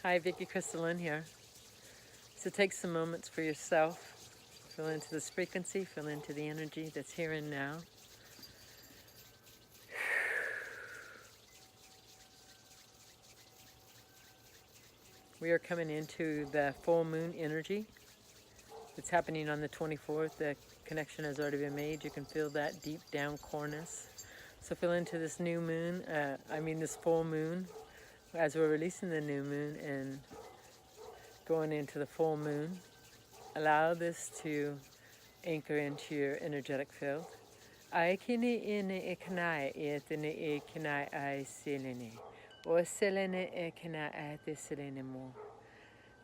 Hi, Vicky Crystalline here. So take some moments for yourself. Feel into this frequency, feel into the energy that's here and now. We are coming into the full moon energy. It's happening on the 24th. The connection has already been made. You can feel that deep down coreness. So feel into this new moon, this full moon, as we're releasing the new moon and going into the full moon. Allow this to anchor into your energetic field. Aikini ine ikanai etine ikanai I silene. O selene ikana at the selene mo.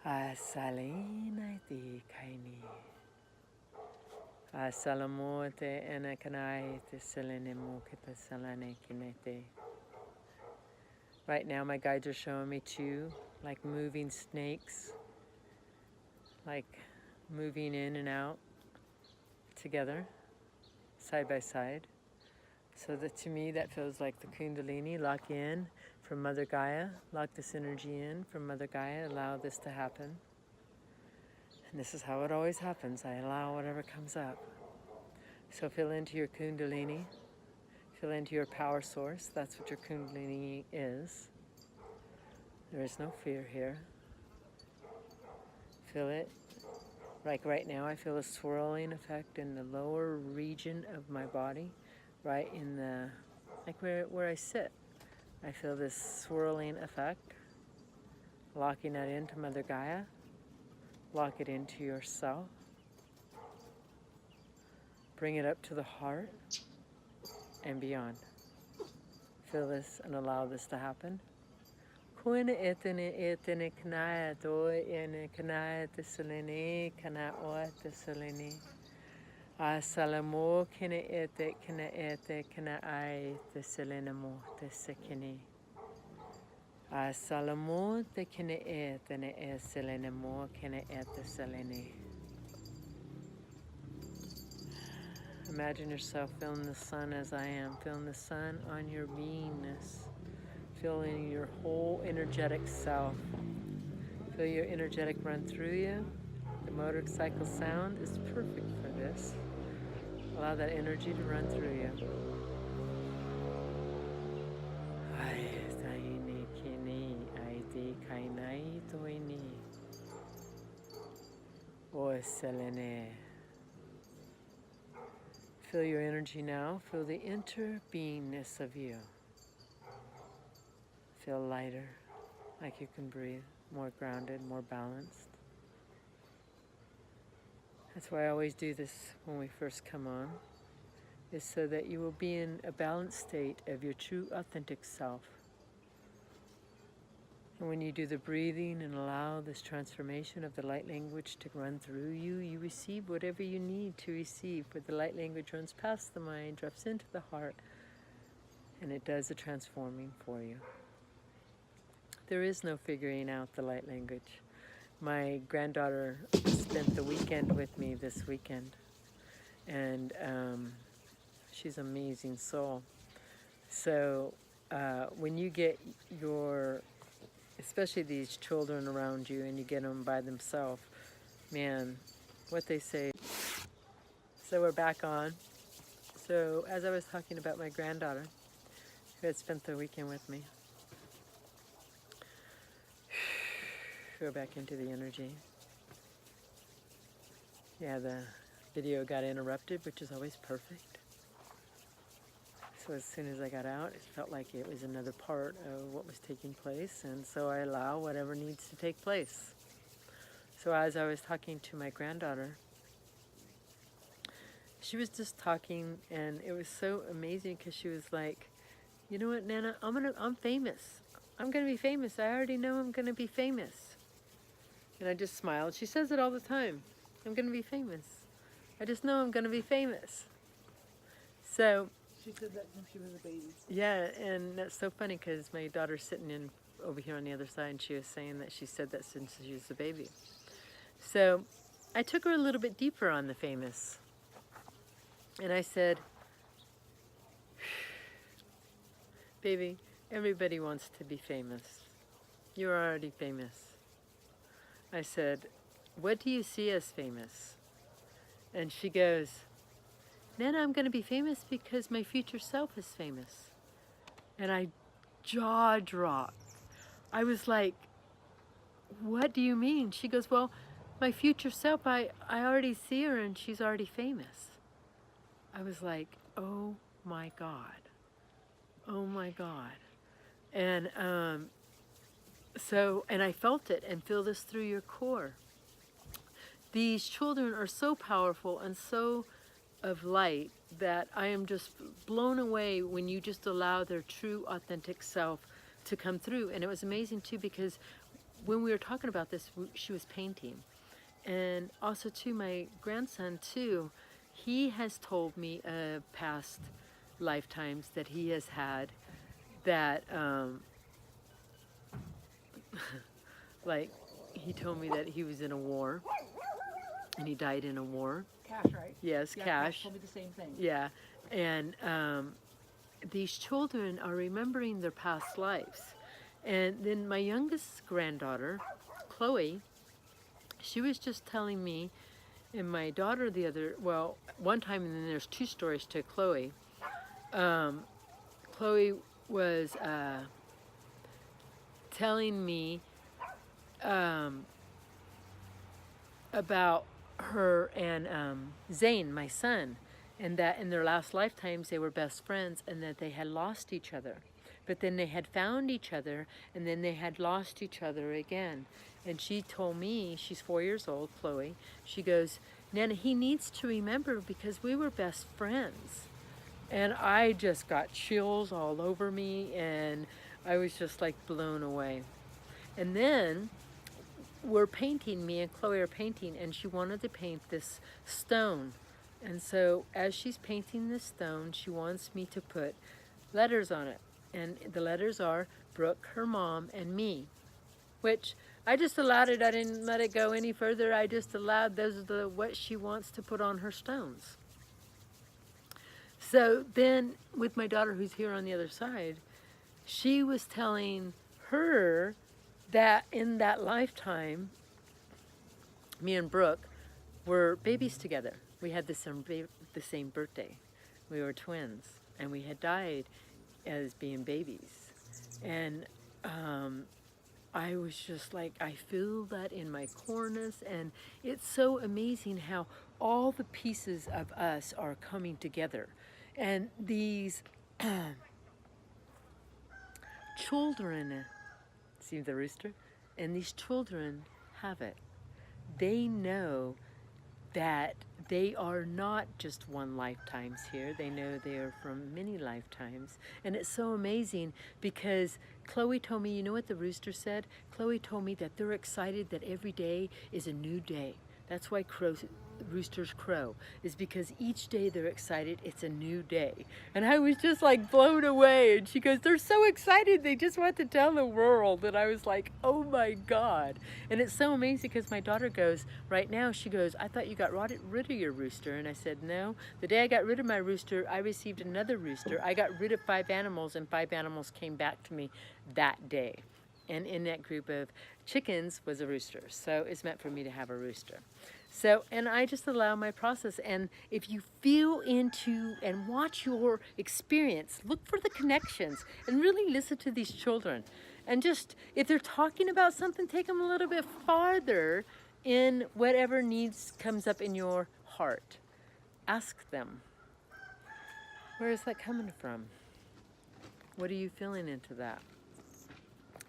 A salina di kaini. A salamote and ikanai the selene mo kita salane kinete. Right now my guides are showing me two like moving snakes, like moving in and out together, side by side. So that to me that feels like the Kundalini, lock in from Mother Gaia, lock this energy in from Mother Gaia, allow this to happen. And this is how it always happens. I allow whatever comes up. So feel into your Kundalini, feel into your power source. That's what your Kundalini is. There is no fear here. Feel it. Like right now I feel a swirling effect in the lower region of my body, right in the, like where I sit. I feel this swirling effect. Locking that into Mother Gaia. Lock it into yourself. Bring it up to the heart and beyond. Feel this and allow this to happen. Kuina etene etene kanaya to ene kanaya teselene kana o teselene. Asalamo kene ete kana ai teselene mo tesekene. Asalamo te kene etene eselene mo kene eteselene. Imagine yourself feeling the sun as I am, feeling the sun on your beingness, feeling your whole energetic self. Feel your energetic run through you. The motorcycle sound is perfect for this. Allow that energy to run through you. Feel your energy now. Feel the inter-beingness of you. Feel lighter, like you can breathe, more grounded, more balanced. That's why I always do this when we first come on, is so that you will be in a balanced state of your true authentic self. And when you do the breathing and allow this transformation of the light language to run through you, you receive whatever you need to receive, where the light language runs past the mind, drops into the heart, and it does the transforming for you. There is no figuring out the light language. My granddaughter spent the weekend with me this weekend, and she's an amazing soul. So when you get especially these children around you and you get them by themselves, man, what they say. So we're back on. So as I was talking about my granddaughter, who had spent the weekend with me, go back into the energy. Yeah, the video got interrupted, which is always perfect. So as soon as I got out, it felt like it was another part of what was taking place, and so I allow whatever needs to take place. So as I was talking to my granddaughter, she was just talking, and it was so amazing because she was like, "You know what, Nana? I'm famous. I'm gonna be famous. I already know I'm gonna be famous." And I just smiled. She says it all the time. I'm gonna be famous. I just know I'm gonna be famous. So she said that when she was a baby. Yeah, and that's so funny because my daughter's sitting in over here on the other side, and she was saying that she said that since she was a baby. So I took her a little bit deeper on the famous. And I said, "Baby, everybody wants to be famous. You're already famous. I said, what do you see as famous? And she goes, Nana, I'm going to be famous because my future self is famous. And I jaw dropped. I was like, what do you mean? She goes, well, my future self, I already see her and she's already famous. I was like, oh my God. Oh my God. And and I felt it, and feel this through your core. These children are so powerful and so of light that I am just blown away when you just allow their true, authentic self to come through. And it was amazing too, because when we were talking about this, she was painting. And also too, my grandson too, he has told me past lifetimes that he has had that, like, he told me that he was in a war and he died in a war. Cash, right? Yes, Yeah, Cash. told me the same thing. Yeah, and these children are remembering their past lives. And then my youngest granddaughter, Chloe, she was just telling me, and my daughter one time, and then there's two stories to Chloe. Chloe was telling me about her and Zane, my son, and that in their last lifetimes they were best friends and that they had lost each other. But then they had found each other and then they had lost each other again. And she told me, she's 4 years old, Chloe, she goes, Nana, he needs to remember because we were best friends. And I just got chills all over me and I was just like blown away. And then we're painting, me and Chloe are painting, and she wanted to paint this stone. And so as she's painting this stone, she wants me to put letters on it. And the letters are Brooke, her mom, and me, which I just allowed it. I didn't let it go any further. I just allowed those are what she wants to put on her stones. So then with my daughter who's here on the other side, she was telling her that in that lifetime, me and Brooke were babies together. We had the same birthday. We were twins, and we had died as being babies. And I was just like, I feel that in my corners, and it's so amazing how all the pieces of us are coming together. And these children, see the rooster? And these children have it. They know that they are not just one lifetimes here. They know they are from many lifetimes. And it's so amazing because Chloe told me, you know what the rooster said? Chloe told me that they're excited that every day is a new day. That's why roosters crow, is because each day they're excited it's a new day. And I was just like blown away. And she goes, they're so excited, they just want to tell the world. And I was like, oh my God. And it's so amazing because my daughter goes, right now, she goes, I thought you got rid of your rooster. And I said, no, the day I got rid of my rooster, I received another rooster. I got rid of 5 animals and 5 animals came back to me that day. And in that group of chickens was a rooster. So it's meant for me to have a rooster. So, and I just allow my process. And if you feel into and watch your experience, look for the connections and really listen to these children. And just, if they're talking about something, take them a little bit farther in whatever needs comes up in your heart. Ask them, where is that coming from? What are you feeling into that?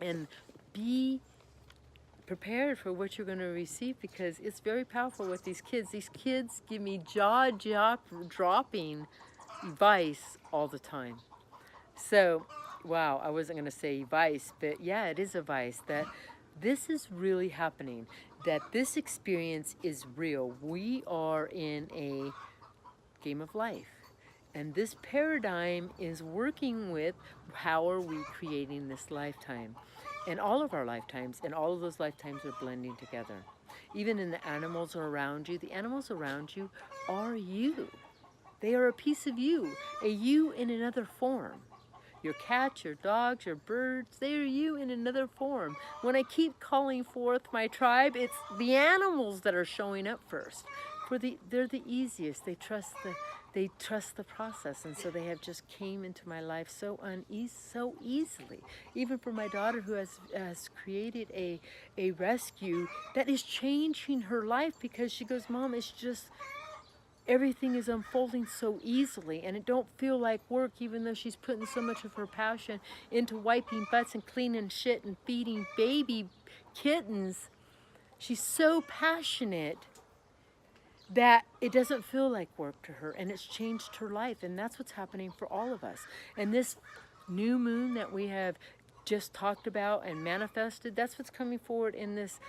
And be prepared for what you're going to receive because it's very powerful with these kids. These kids give me jaw-dropping advice all the time. So, wow, I wasn't going to say advice, but yeah, it is advice that this is really happening, that this experience is real. We are in a game of life. And this paradigm is working with how are we creating this lifetime. And all of our lifetimes, and all of those lifetimes are blending together. Even in the animals around you, the animals around you are you. They are a piece of you, a you in another form. your cats, your dogs, your birds, they are you in another form. When I keep calling forth my tribe, it's the animals that are showing up first. They're the easiest. They trust the process, and so they have just came into my life so easily. Even for my daughter, who has created a rescue that is changing her life, because she goes, Mom, it's just everything is unfolding so easily, and it don't feel like work, even though she's putting so much of her passion into wiping butts and cleaning shit and feeding baby kittens. She's so passionate that it doesn't feel like work to her, and it's changed her life. And that's what's happening for all of us. And this new moon that we have just talked about and manifested, that's what's coming forward in this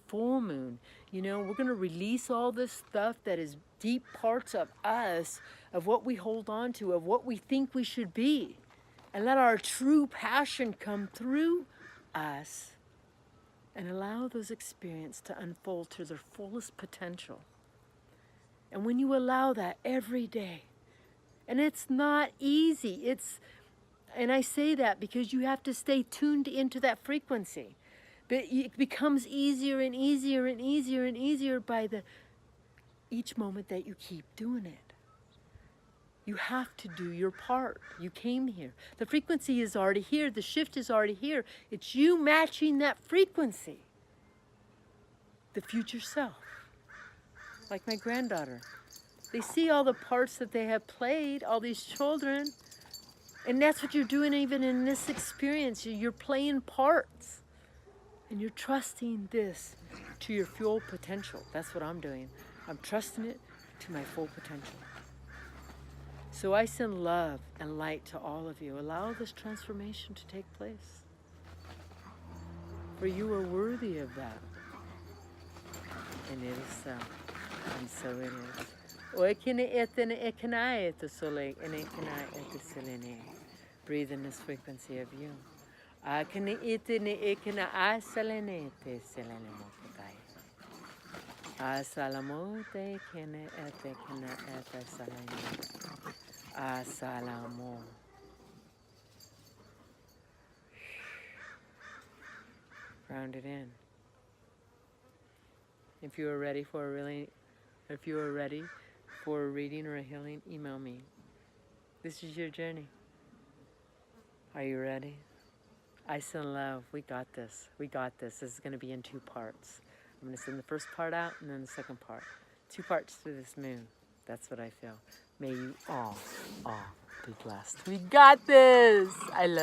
full moon. You know, we're going to release all this stuff that is deep parts of us, of what we hold on to, of what we think we should be, and let our true passion come through us, and allow those experiences to unfold to their fullest potential. And when you allow that every day, and it's not easy, and I say that because you have to stay tuned into that frequency. But it becomes easier and easier and easier and easier by each moment that you keep doing it. You have to do your part. You came here. The frequency is already here. The shift is already here. It's you matching that frequency. The future self. Like my granddaughter. They see all the parts that they have played, all these children. And that's what you're doing even in this experience. You're playing parts. And you're trusting this to your full potential. That's what I'm doing. I'm trusting it to my full potential. So I send love and light to all of you. Allow this transformation to take place. For you are worthy of that. And it is so. And so it is. Breathe in this frequency of you. Asalamo. Ground it in. If you are ready for a reading or a healing, email me. This is your journey. Are you ready? I send love. We got this. We got this. This is going to be in 2 parts. I'm going to send the first part out and then the second part. 2 parts to this moon. That's what I feel. May you all be blessed. We got this. I love